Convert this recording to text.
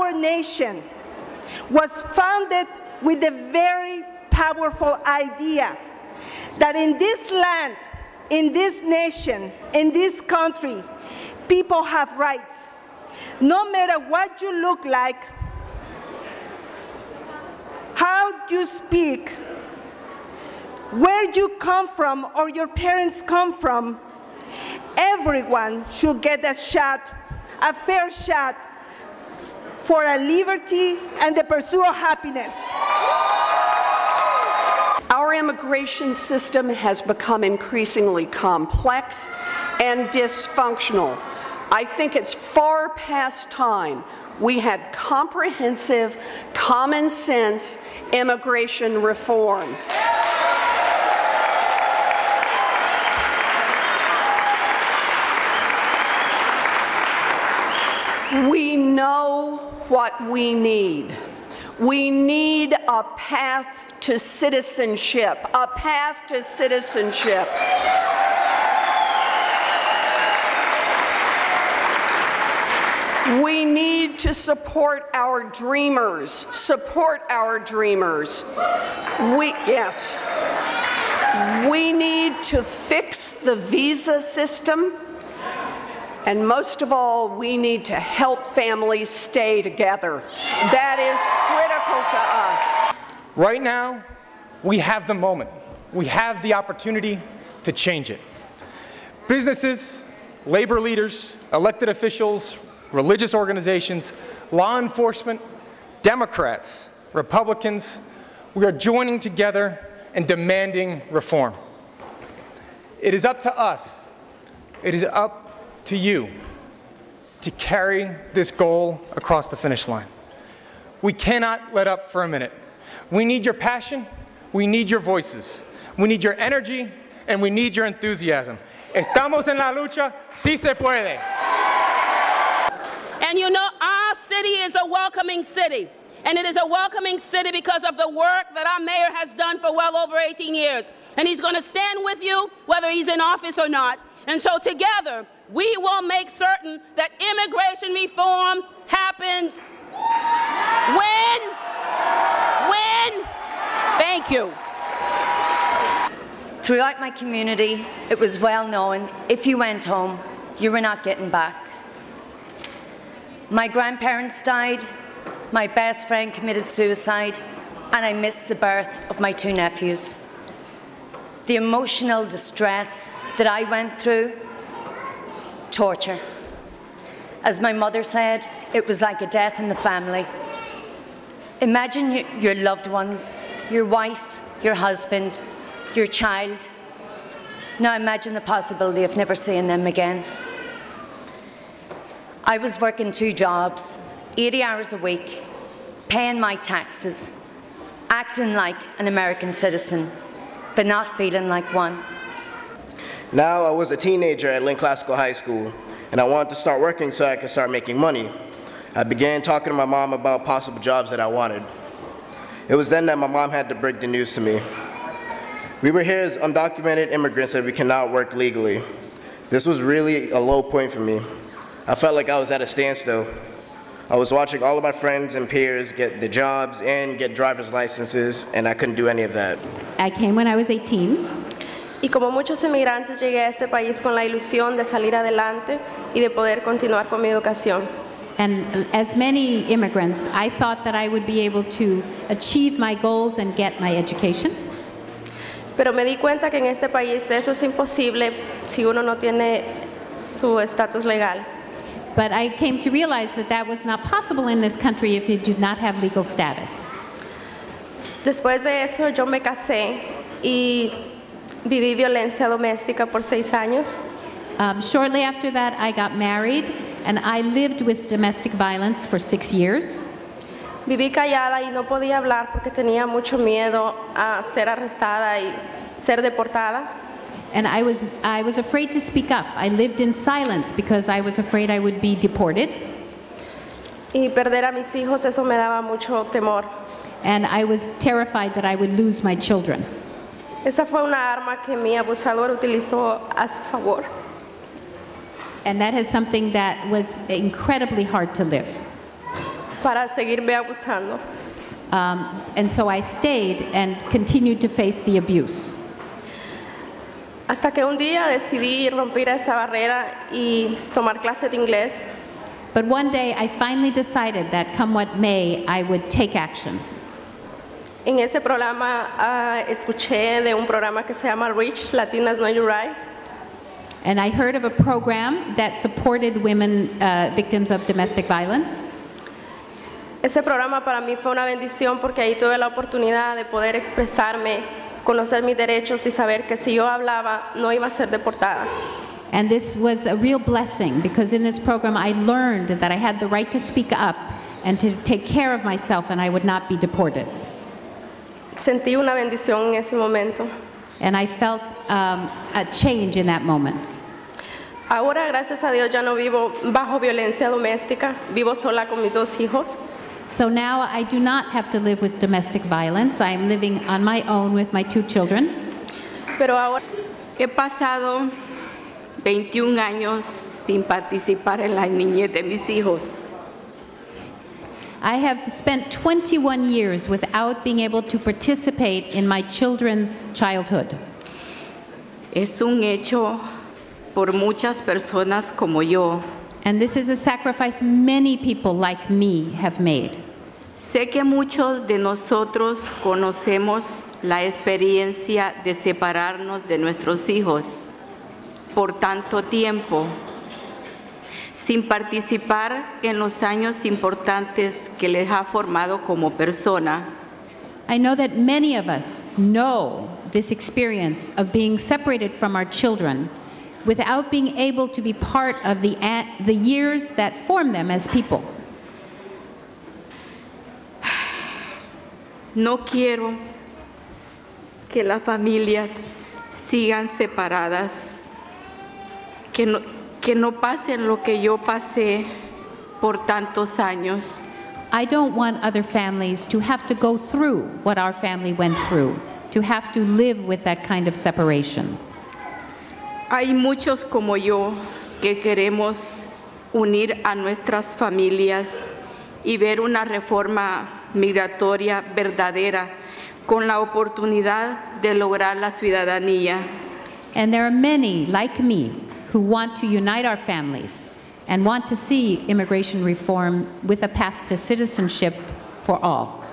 our nation was founded with a very powerful idea that in this land, in this nation, in this country, people have rights. No matter what you look like, how you speak, where you come from or your parents come from, everyone should get a shot, a fair shot for a liberty and the pursuit of happiness. Our immigration system has become increasingly complex and dysfunctional. I think it's far past time we had comprehensive, common sense immigration reform. We know what we need. We need a path to citizenship, a path to citizenship. We need to support our dreamers, support our dreamers. We need to fix the visa system. And most of all, we need to help families stay together. That is critical to us. Right now, we have the moment. We have the opportunity to change it. Businesses, labor leaders, elected officials, religious organizations, law enforcement, Democrats, Republicans, we are joining together and demanding reform. It is up to us. It is up to you to carry this goal across the finish line. We cannot let up for a minute. We need your passion, we need your voices, we need your energy, and we need your enthusiasm. Estamos en la lucha, sí se puede. And you know, our city is a welcoming city. And it is a welcoming city because of the work that our mayor has done for well over 18 years. And he's going to stand with you whether he's in office or not. And so together, we will make certain that immigration reform happens when? Thank you. Throughout my community, it was well known, if you went home, you were not getting back. My grandparents died, my best friend committed suicide, and I missed the birth of my 2 nephews. The emotional distress that I went through, torture. As my mother said, it was like a death in the family. Imagine your loved ones, your wife, your husband, your child. Now imagine the possibility of never seeing them again. I was working 2 jobs, 80 hours a week, paying my taxes, acting like an American citizen, but not feeling like one. Now I was a teenager at Lent Classical High School, and I wanted to start working so I could start making money. I began talking to my mom about possible jobs that I wanted. It was then that my mom had to break the news to me. We were here as undocumented immigrants and we cannot work legally. This was really a low point for me. I felt like I was at a standstill. I was watching all of my friends and peers get the jobs and get driver's licenses, and I couldn't do any of that. I came when I was 18. Y como muchos inmigrantes llegué a este país con la ilusión de salir adelante y de poder continuar con mi educación. And as many immigrants, I thought that I would be able to achieve my goals and get my education. Pero me di cuenta que en este país eso es imposible si uno no tiene su estatus legal. But I came to realize that that was not possible in this country if you did not have legal status. Después de eso yo me casé y viví violencia doméstica por 6 años. Shortly after that, I got married, and I lived with domestic violence for 6 years. Viví callada y no podía hablar porque tenía mucho miedo a ser arrestada y ser deportada. And I was afraid to speak up. I lived in silence because I was afraid I would be deported. Y perder a mis hijos, eso me daba mucho temor. And I was terrified that I would lose my children. Esa fue una arma que mi abusador utilizó a su favor. And that is something that was incredibly hard to live. para seguirme abusando. And so I stayed and continued to face the abuse. Hasta que un día decidí romper esa barrera y tomar clases de inglés. But one day I finally decided that come what may, I would take action. En ese programa escuché de un programa que se llama Reach, Latinas Know Your Rights. And I heard of a program that supported women victims of domestic violence. Ese programa para mí fue una bendición porque ahí tuve la oportunidad de poder expresarme, conocer mis derechos y saber que si yo hablaba no iba a ser deportada. And this was a real blessing because in this program I learned that I had the right to speak up and to take care of myself and I would not be deported. Sentí una bendición en ese momento. And I felt a change in that moment. Ahora, gracias a Dios, ya no vivo bajo violencia doméstica, vivo sola con mis 2 hijos. So now I do not have to live with domestic violence. I am living on my own with my 2 children. Pero ahora He pasado 21 años sin participar en la niñez de mis hijos. I have spent 21 years without being able to participate in my children's childhood. Es un hecho por muchas personas como yo. And this is a sacrifice many people like me have made. Sé que muchos de nosotros conocemos la experiencia de separarnos de nuestros hijos por tanto tiempo, sin participar en los años importantes que les ha formado como persona. I know that many of us know this experience of being separated from our children without being able to be part of the years that form them as people. No quiero que las familias sigan separadas, que no pasen lo que yo pasé por tantos años. I don't want other families to have to go through what our family went through, to have to live with that kind of separation. Hay muchos como yo que queremos unir a nuestras familias y ver una reforma migratoria verdadera con la oportunidad de lograr la ciudadanía. And there are many like me who want to unite our families and want to see immigration reform with a path to citizenship for all.